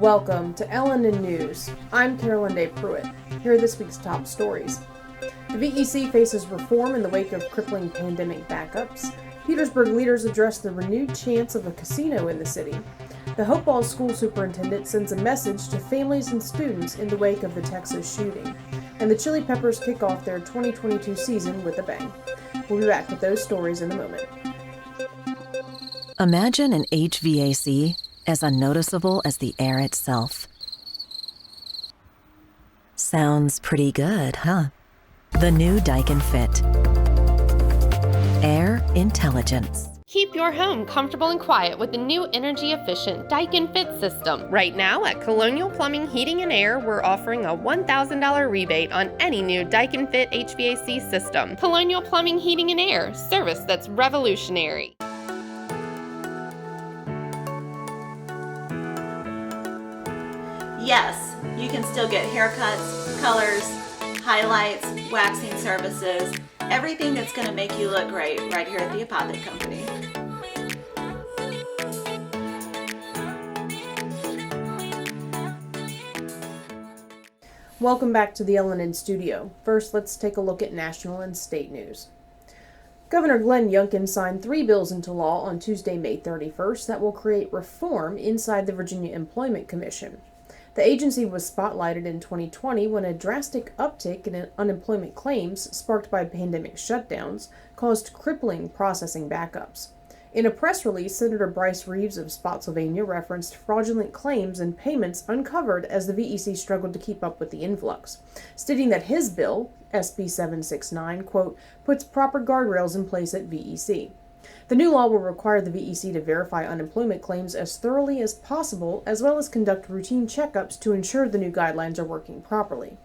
Welcome to LNN News. I'm Carolyn Day Pruitt. Here are this week's top stories. The VEC faces reform in the wake of crippling pandemic backups. Petersburg leaders address the renewed chance of a casino in the city. The Hopewell school superintendent sends a message to families and students in the wake of the Texas shooting. And the Chili Peppers kick off their 2022 season with a bang. We'll be back with those stories in a moment. Imagine an HVAC as unnoticeable as the air itself. Sounds pretty good, huh? The new Daikin Fit. Air intelligence. Keep your home comfortable and quiet with the new energy-efficient Daikin Fit system. Right now at Colonial Plumbing, Heating, and Air, we're offering a $1,000 rebate on any new Daikin Fit HVAC system. Colonial Plumbing, Heating, and Air, service that's revolutionary. Yes, you can still get haircuts, colors, highlights, waxing services, everything that's going to make you look great right here at the Apothic Company. Welcome back to the LNN studio. First, let's take a look at national and state news. Governor Glenn Youngkin signed 3 bills into law on Tuesday, May 31st that will create reform inside the Virginia Employment Commission. The agency was spotlighted in 2020 when a drastic uptick in unemployment claims sparked by pandemic shutdowns caused crippling processing backups. In a press release, Senator Bryce Reeves of Spotsylvania referenced fraudulent claims and payments uncovered as the VEC struggled to keep up with the influx, stating that his bill, SB 769, quote, puts proper guardrails in place at VEC. The new law will require the VEC to verify unemployment claims as thoroughly as possible, as well as conduct routine checkups to ensure the new guidelines are working properly.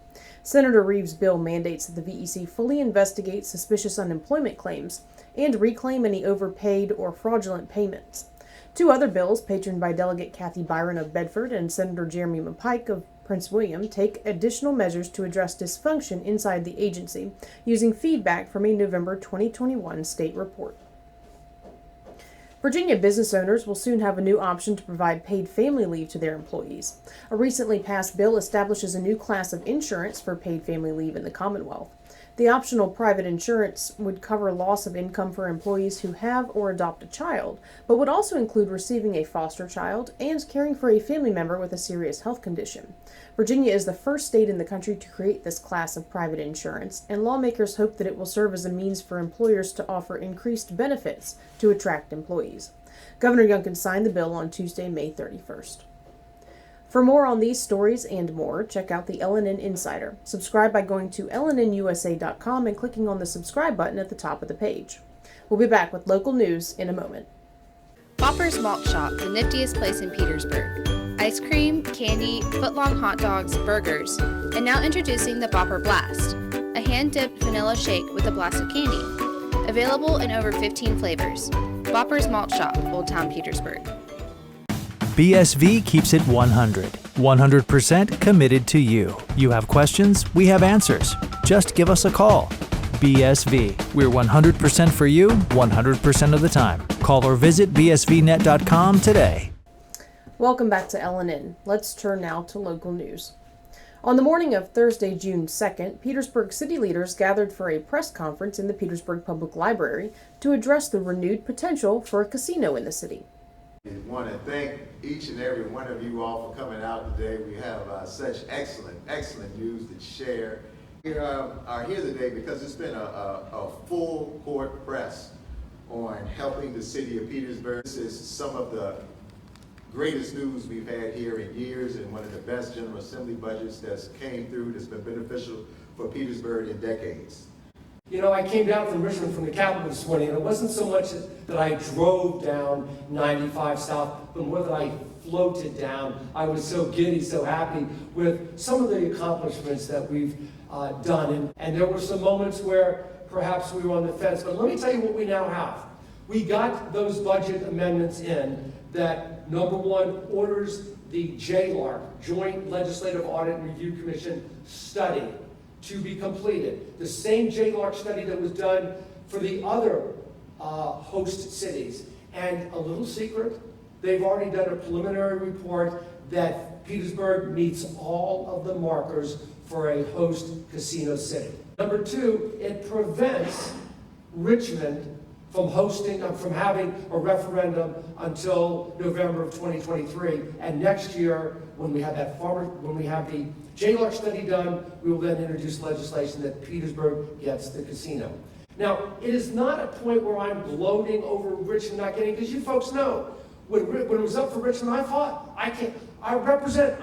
Senator Reeves' bill mandates that the VEC fully investigate suspicious unemployment claims and reclaim any overpaid or fraudulent payments. 2 other bills, patroned by Delegate Kathy Byron of Bedford and Senator Jeremy McPike of Prince William, take additional measures to address dysfunction inside the agency, using feedback from a November 2021 state report. Virginia business owners will soon have a new option to provide paid family leave to their employees. A recently passed bill establishes a new class of insurance for paid family leave in the Commonwealth. The optional private insurance would cover loss of income for employees who have or adopt a child, but would also include receiving a foster child and caring for a family member with a serious health condition. Virginia is the first state in the country to create this class of private insurance, and lawmakers hope that it will serve as a means for employers to offer increased benefits to attract employees. Governor Youngkin signed the bill on Tuesday, May 31st. For more on these stories and more, check out the LNN Insider. Subscribe by going to lnnusa.com and clicking on the subscribe button at the top of the page. We'll be back with local news in a moment. Bopper's Malt Shop, the niftiest place in Petersburg. Ice cream, candy, foot-long hot dogs, burgers, and now introducing the Bopper Blast, a hand-dipped vanilla shake with a blast of candy. Available in over 15 flavors. Bopper's Malt Shop, Old Town Petersburg. BSV keeps it 100% committed to you. You have questions, we have answers. Just give us a call. BSV. We're 100% for you, 100% of the time. Call or visit bsvnet.com today. Welcome back to LNN. Let's turn now to local news. On the morning of Thursday, June 2nd, Petersburg city leaders gathered for a press conference in the Petersburg Public Library to address the renewed potential for a casino in the city. I want to thank each and every one of you all for coming out today. We have such excellent news to share. We are here today because it's been a full court press on helping the city of Petersburg. This is some of the greatest news we've had here in years, and one of the best General Assembly budgets that's came through that's been beneficial for Petersburg in decades. You know, I came down from Richmond from the Capitol this morning, and it wasn't so much that I drove down 95 South, but more that I floated down. I was so giddy, so happy with some of the accomplishments that we've done. And there were some moments where perhaps we were on the fence, but let me tell you what we now have. We got those budget amendments in that, number one, orders the JLARC, Joint Legislative Audit and Review Commission study to be completed. The same JLARC study that was done for the other host cities. And a little secret, they've already done a preliminary report that Petersburg meets all of the markers for a host casino city. Number two, it prevents Richmond from having a referendum until November of 2023. And next year, when we have the JLARC study done, we will then introduce legislation that Petersburg gets the casino. Now, it is not a point where I'm gloating over Richmond not getting, because you folks know, when it was up for Richmond, I represent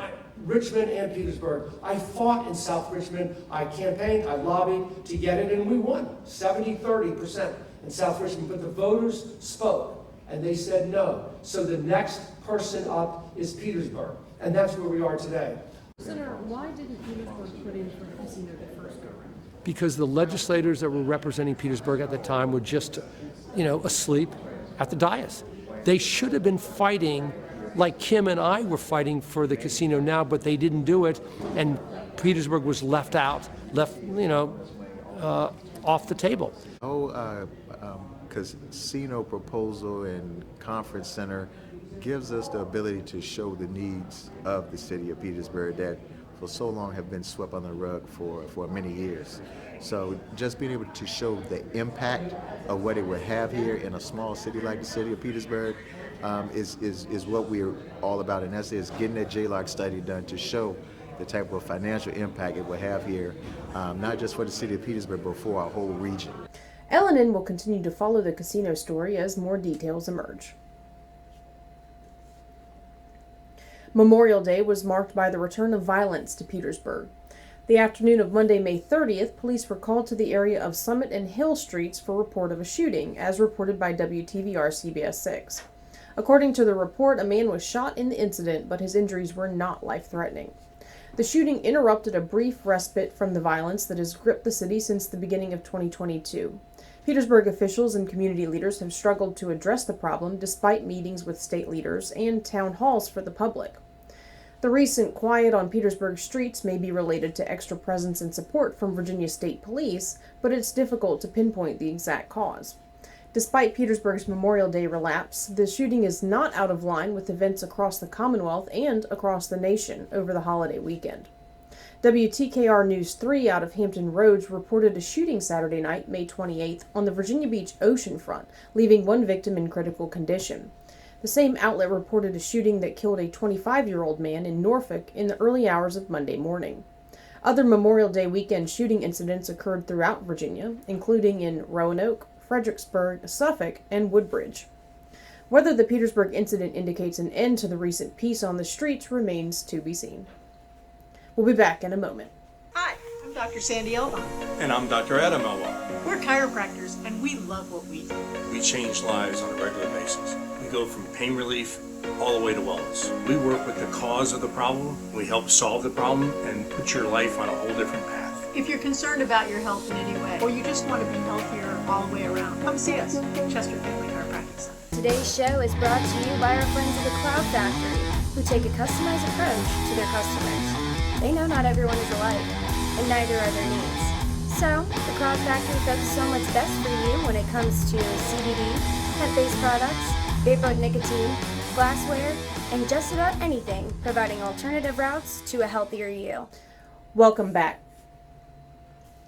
Richmond and Petersburg. I fought in South Richmond. I campaigned, I lobbied to get it, and we won 70-30% in South Richmond. But the voters spoke, and they said no. So the next person up is Petersburg, and that's where we are today. Senator, why didn't Petersburg put in for the casino the first go around? Because the legislators that were representing Petersburg at the time were just, asleep at the dais. They should have been fighting like Kim and I were fighting for the casino now, but they didn't do it, and Petersburg was left off the table. Casino proposal and conference center gives us the ability to show the needs of the city of Petersburg that for so long have been swept under the rug for many years. So just being able to show the impact of what it would have here in a small city like the city of Petersburg is what we're all about, and that's getting that JLARC study done to show the type of financial impact it will have here, not just for the city of Petersburg, but for our whole region. LNN will continue to follow the casino story as more details emerge. Memorial Day was marked by the return of violence to Petersburg. The afternoon of Monday, May 30th, police were called to the area of Summit and Hill Streets for report of a shooting, as reported by WTVR CBS 6. According to the report, a man was shot in the incident, but his injuries were not life-threatening. The shooting interrupted a brief respite from the violence that has gripped the city since the beginning of 2022. Petersburg officials and community leaders have struggled to address the problem despite meetings with state leaders and town halls for the public. The recent quiet on Petersburg streets may be related to extra presence and support from Virginia State Police, but it's difficult to pinpoint the exact cause. Despite Petersburg's Memorial Day relapse, the shooting is not out of line with events across the Commonwealth and across the nation over the holiday weekend. WTKR News 3 out of Hampton Roads reported a shooting Saturday night, May 28th, on the Virginia Beach oceanfront, leaving one victim in critical condition. The same outlet reported a shooting that killed a 25-year-old man in Norfolk in the early hours of Monday morning. Other Memorial Day weekend shooting incidents occurred throughout Virginia, including in Roanoke, Fredericksburg, Suffolk, and Woodbridge. Whether the Petersburg incident indicates an end to the recent peace on the streets remains to be seen. We'll be back in a moment. Hi, I'm Dr. Sandy Elba. And I'm Dr. Adam Elba. We're chiropractors, and we love what we do. We change lives on a regular basis. We go from pain relief all the way to wellness. We work with the cause of the problem. We help solve the problem and put your life on a whole different path. If you're concerned about your health in any way, or you just want to be healthier all the way around, come see us at Chester Family Chiropractic Center. Today's show is brought to you by our friends at the Cloud Factory, who take a customized approach to their customers. They know not everyone is alike, and neither are their needs. So, the Cloud Factory focuses on what's best for you when it comes to CBD, hemp-based products, vapor nicotine, glassware, and just about anything, providing alternative routes to a healthier you. Welcome back.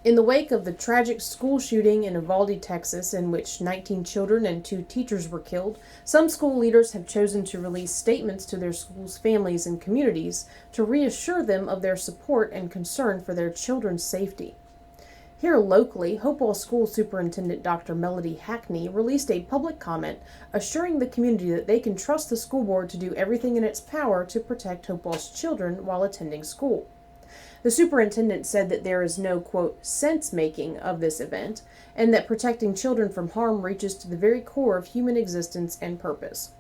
In the wake of the tragic school shooting in Uvalde, Texas, in which 19 children and 2 teachers were killed, some school leaders have chosen to release statements to their schools' families and communities to reassure them of their support and concern for their children's safety. Here locally, Hopewell School Superintendent Dr. Melody Hackney released a public comment assuring the community that they can trust the school board to do everything in its power to protect Hopewell's children while attending school. The superintendent said that there is no, quote, sense-making of this event, and that protecting children from harm reaches to the very core of human existence and purpose.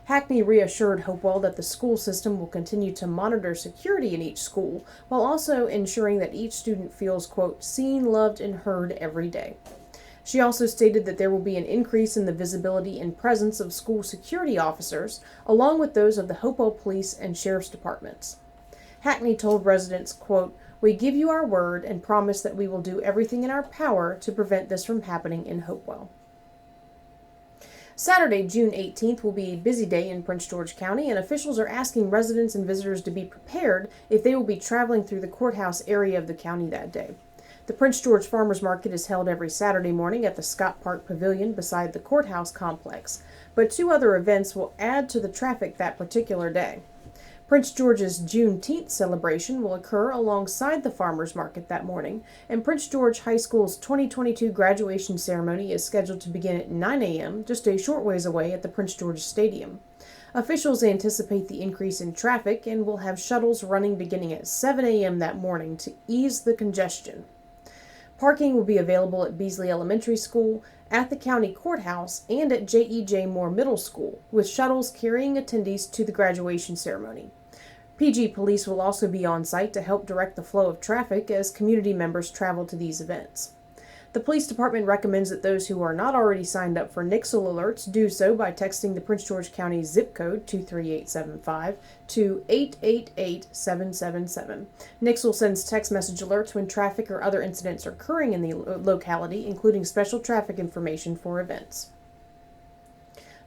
Hackney reassured Hopewell that the school system will continue to monitor security in each school, while also ensuring that each student feels, quote, seen, loved, and heard every day. She also stated that there will be an increase in the visibility and presence of school security officers, along with those of the Hopewell Police and Sheriff's Departments. Hackney told residents, quote, we give you our word and promise that we will do everything in our power to prevent this from happening in Hopewell. Saturday, June 18th, will be a busy day in Prince George County, and officials are asking residents and visitors to be prepared if they will be traveling through the courthouse area of the county that day. The Prince George Farmers Market is held every Saturday morning at the Scott Park Pavilion beside the courthouse complex, but 2 other events will add to the traffic that particular day. Prince George's Juneteenth celebration will occur alongside the farmers market that morning, and Prince George High School's 2022 graduation ceremony is scheduled to begin at 9 a.m., just a short ways away at the Prince George Stadium. Officials anticipate the increase in traffic and will have shuttles running beginning at 7 a.m. that morning to ease the congestion. Parking will be available at Beasley Elementary School, at the county courthouse, and at J.E.J. Moore Middle School, with shuttles carrying attendees to the graduation ceremony. PG Police will also be on site to help direct the flow of traffic as community members travel to these events. The police department recommends that those who are not already signed up for Nixle alerts do so by texting the Prince George County zip code 23875 to 888777. Nixle sends text message alerts when traffic or other incidents are occurring in the locality, including special traffic information for events.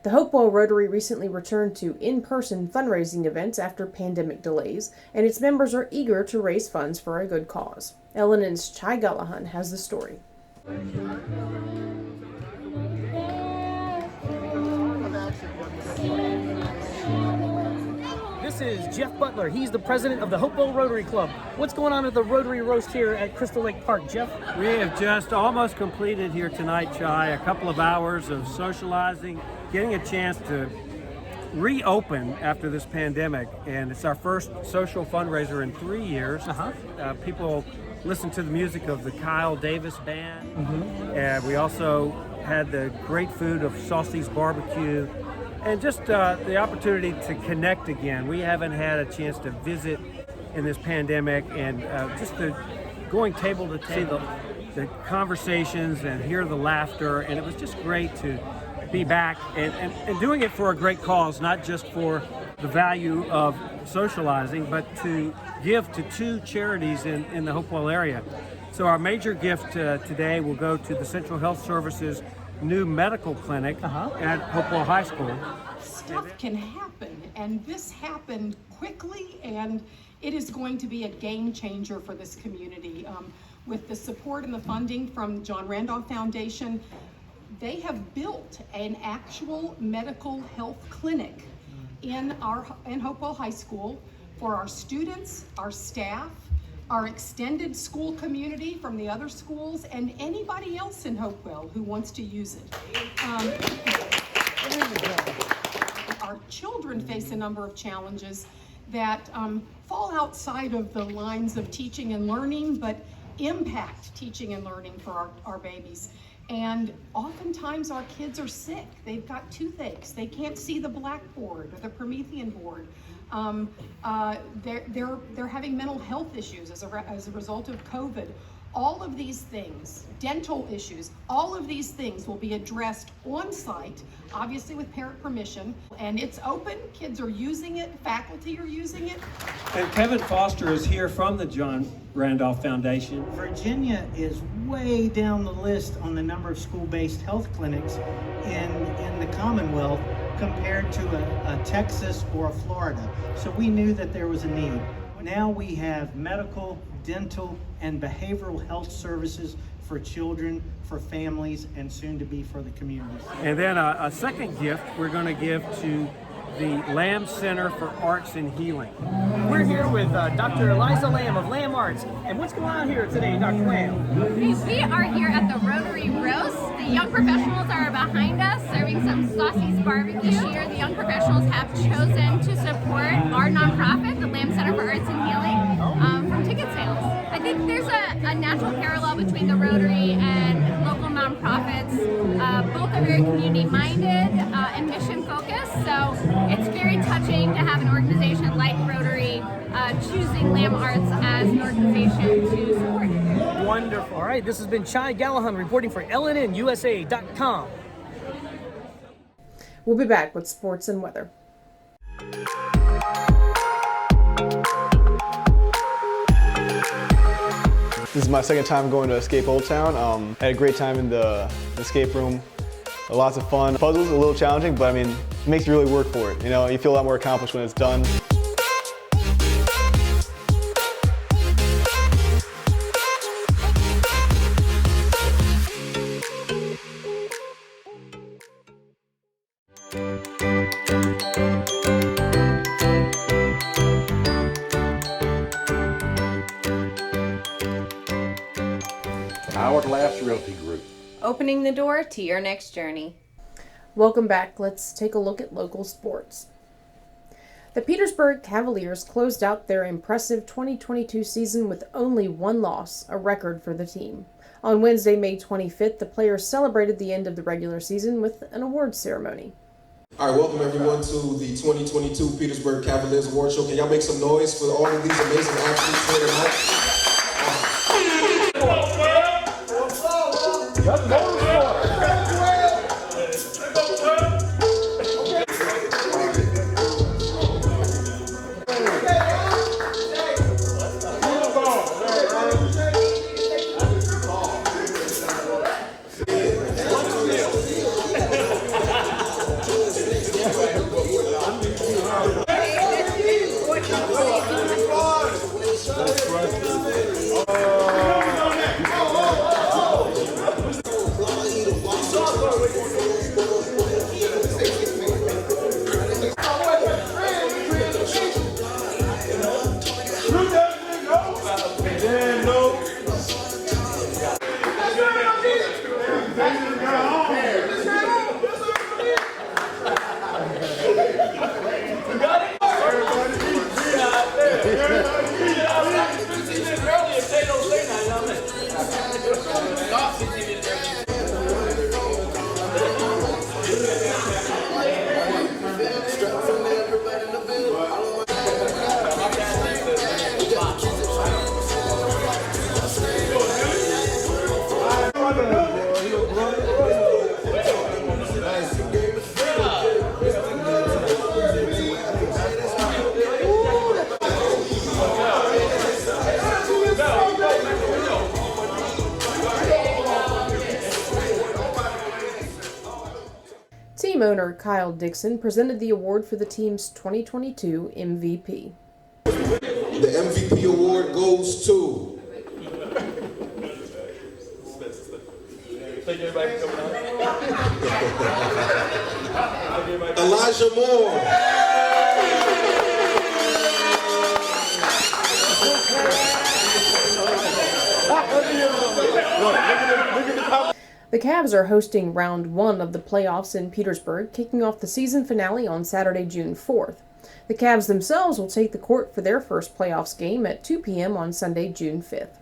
The Hopewell Rotary recently returned to in-person fundraising events after pandemic delays, and its members are eager to raise funds for a good cause. LNN's Chai Gallahan has the story. This is Jeff Butler. He's the president of the Hopewell Rotary Club. What's going on at the Rotary Roast here at Crystal Lake Park, Jeff? We have just almost completed here tonight, Chai, a couple of hours of socializing, getting a chance to reopen after this pandemic, and it's our first social fundraiser in 3 years. People listen to the music of the Kyle Davis Band, and we also had the great food of Saucy's Barbecue, and just the opportunity to connect again. We haven't had a chance to visit in this pandemic, and just the going table to table, the conversations and hear the laughter, and it was just great to be back and doing it for a great cause, not just for the value of socializing, but to give to 2 charities in the Hopewell area. So our major gift today will go to the Central Health Services new medical clinic at Hopewell High School. Stuff can happen, and this happened quickly, and it is going to be a game changer for this community. With the support and the funding from John Randolph Foundation, they have built an actual medical health clinic in Hopewell High School for our students, our staff, our extended school community from the other schools, and anybody else in Hopewell who wants to use it. Our children face a number of challenges that fall outside of the lines of teaching and learning, but impact teaching and learning for our babies. And oftentimes our kids are sick. They've got toothaches. They can't see the blackboard or the Promethean board. They're having mental health issues as a result of COVID. All of these things, dental issues, all of these things will be addressed on site, obviously with parent permission, and it's open. Kids are using it, faculty are using it. And Kevin Foster is here from the John Randolph Foundation. Virginia is way down the list on the number of school-based health clinics in the Commonwealth compared to a Texas or a Florida. So we knew that there was a need. Now we have medical, dental, and behavioral health services for children, for families, and soon to be for the community. And then a second gift we're going to give to the Lamb Center for Arts and Healing. We're here with Dr. Eliza Lamb of Lamb Arts. And what's going on here today, Dr. Lamb? We are here at the Rotary Roast. The young professionals are behind us serving some Saucy's Barbecue. This year, the young professionals have chosen to support our nonprofit, the Lamb Center for Arts and Healing, from ticket sales. I think there's a natural parallel between the Rotary and local nonprofits. Both are very community-minded and mission-focused, so it's very touching to have an organization like Rotary choosing Lamb Arts as an organization to support. Wonderful. All right, this has been Chai Gallahan reporting for LNNUSA.com. We'll be back with sports and weather. This is my second time going to Escape Old Town. I had a great time in the escape room. Lots of fun. Puzzles a little challenging, but I mean, it makes you really work for it. You know, you feel a lot more accomplished when it's done. Hourglass Realty Group. Opening the door to your next journey. Welcome back. Let's take a look at local sports. The Petersburg Cavaliers closed out their impressive 2022 season with only one loss, a record for the team. On Wednesday, May 25th, the players celebrated the end of the regular season with an awards ceremony. All right, welcome everyone to the 2022 Petersburg Cavaliers Award Show. Can y'all make some noise for all of these amazing athletes here tonight? Team owner Kyle Dixon presented the award for the team's 2022 MVP. The MVP award goes to Elijah Moore. The Cavs are hosting round 1 of the playoffs in Petersburg, kicking off the season finale on Saturday, June 4th. The Cavs themselves will take the court for their first playoffs game at 2 p.m. on Sunday, June 5th.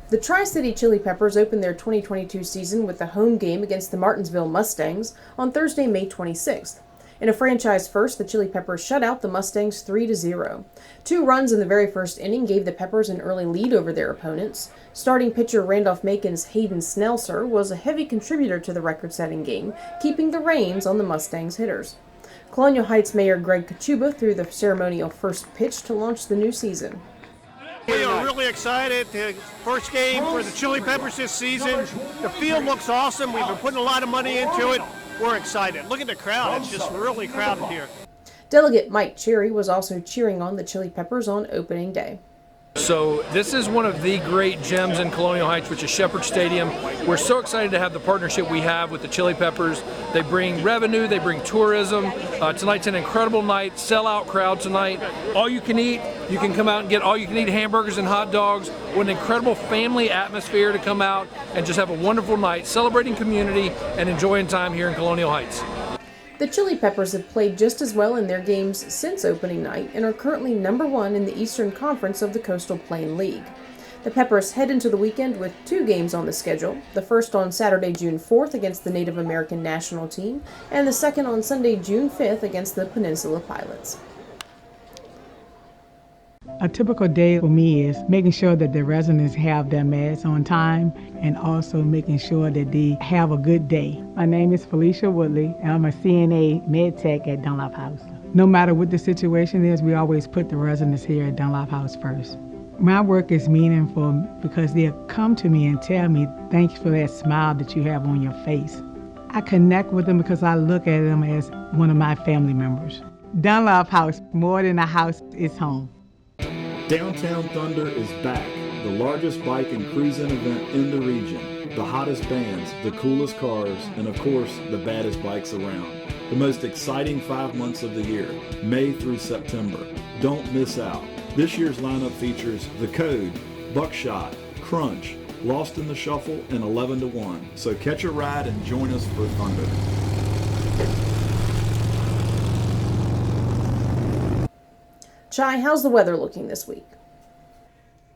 The Tri-City Chili Peppers opened their 2022 season with a home game against the Martinsville Mustangs on Thursday, May 26th. In a franchise first, the Chili Peppers shut out the Mustangs 3-0. 2 runs in the very first inning gave the Peppers an early lead over their opponents. Starting pitcher Randolph-Macon's Hayden Snelser was a heavy contributor to the record-setting game, keeping the reins on the Mustangs hitters. Colonial Heights Mayor Greg Kachuba threw the ceremonial first pitch to launch the new season. We are really excited. The first game for the Chili Peppers this season. The field looks awesome. We've been putting a lot of money into it. We're excited. Look at the crowd. It's just really crowded here. Delegate Mike Cherry was also cheering on the Chili Peppers on opening day. So this is one of the great gems in Colonial Heights, which is Shepherd Stadium. We're so excited to have the partnership we have with the Chili Peppers. They bring revenue, they bring tourism. Tonight's an incredible night, sellout crowd tonight. All you can eat, you can come out and get all you can eat hamburgers and hot dogs. What an incredible family atmosphere to come out and just have a wonderful night, celebrating community and enjoying time here in Colonial Heights. The Chili Peppers have played just as well in their games since opening night and are currently number 1 in the Eastern Conference of the Coastal Plain League. The Peppers head into the weekend with 2 games on the schedule, the first on Saturday, June 4th against the Native American national team, and the second on Sunday, June 5th against the Peninsula Pilots. A typical day for me is making sure that the residents have their meds on time and also making sure that they have a good day. My name is Felicia Woodley, and I'm a CNA med tech at Dunlop House. No matter what the situation is, we always put the residents here at Dunlop House first. My work is meaningful because they'll come to me and tell me, thanks for that smile that you have on your face. I connect with them because I look at them as one of my family members. Dunlop House, more than a house, is home. Downtown Thunder is back, the largest bike and cruising event in the region. The hottest bands, the coolest cars, and of course, the baddest bikes around. The most exciting 5 months of the year, May through September. Don't miss out. This year's lineup features The Code, Buckshot, Crunch, Lost in the Shuffle, and 11 to 1. So catch a ride and join us for Thunder. Chai, how's the weather looking this week?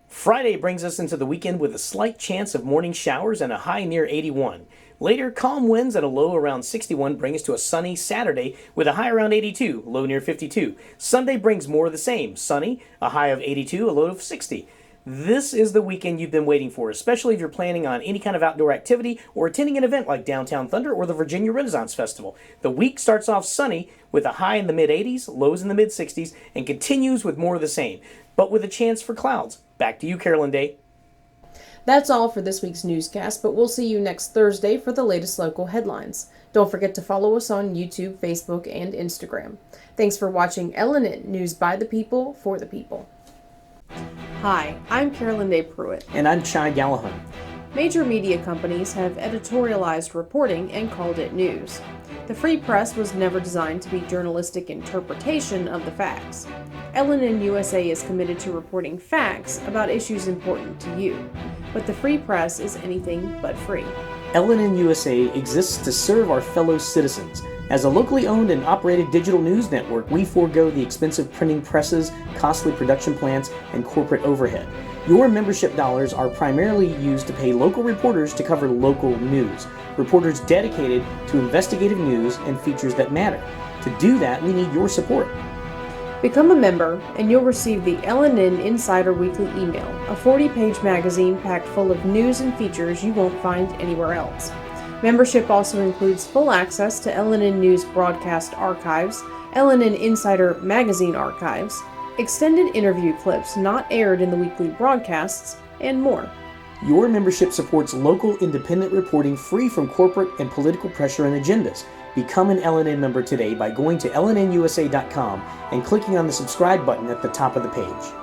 Friday brings us into the weekend with a slight chance of morning showers and a high near 81. Later, calm winds at a low around 61 bring us to a sunny Saturday with a high around 82, low near 52. Sunday brings more of the same, sunny, a high of 82, a low of 60. This is the weekend you've been waiting for, especially if you're planning on any kind of outdoor activity or attending an event like Downtown Thunder or the Virginia Renaissance Festival. The week starts off sunny with a high in the mid-80s, lows in the mid-60s, and continues with more of the same, but with a chance for clouds. Back to you, Carolyn Day. That's all for this week's newscast, but we'll see you next Thursday for the latest local headlines. Don't forget to follow us on YouTube, Facebook, and Instagram. Thanks for watching LNN News by the People, for the People. Hi, I'm Carolyn Day Pruitt. And I'm Chai Gallahan. Major media companies have editorialized reporting and called it news. The free press was never designed to be journalistic interpretation of the facts. LNN USA is committed to reporting facts about issues important to you, but the free press is anything but free. LNN USA exists to serve our fellow citizens. As a locally owned and operated digital news network, we forego the expensive printing presses, costly production plants, and corporate overhead. Your membership dollars are primarily used to pay local reporters to cover local news. Reporters dedicated to investigative news and features that matter. To do that, we need your support. Become a member, and you'll receive the LNN Insider Weekly Email, a 40-page magazine packed full of news and features you won't find anywhere else. Membership also includes full access to LNN News broadcast archives, LNN Insider magazine archives, extended interview clips not aired in the weekly broadcasts, and more. Your membership supports local independent reporting free from corporate and political pressure and agendas. Become an LNN member today by going to lnnusa.com and clicking on the subscribe button at the top of the page.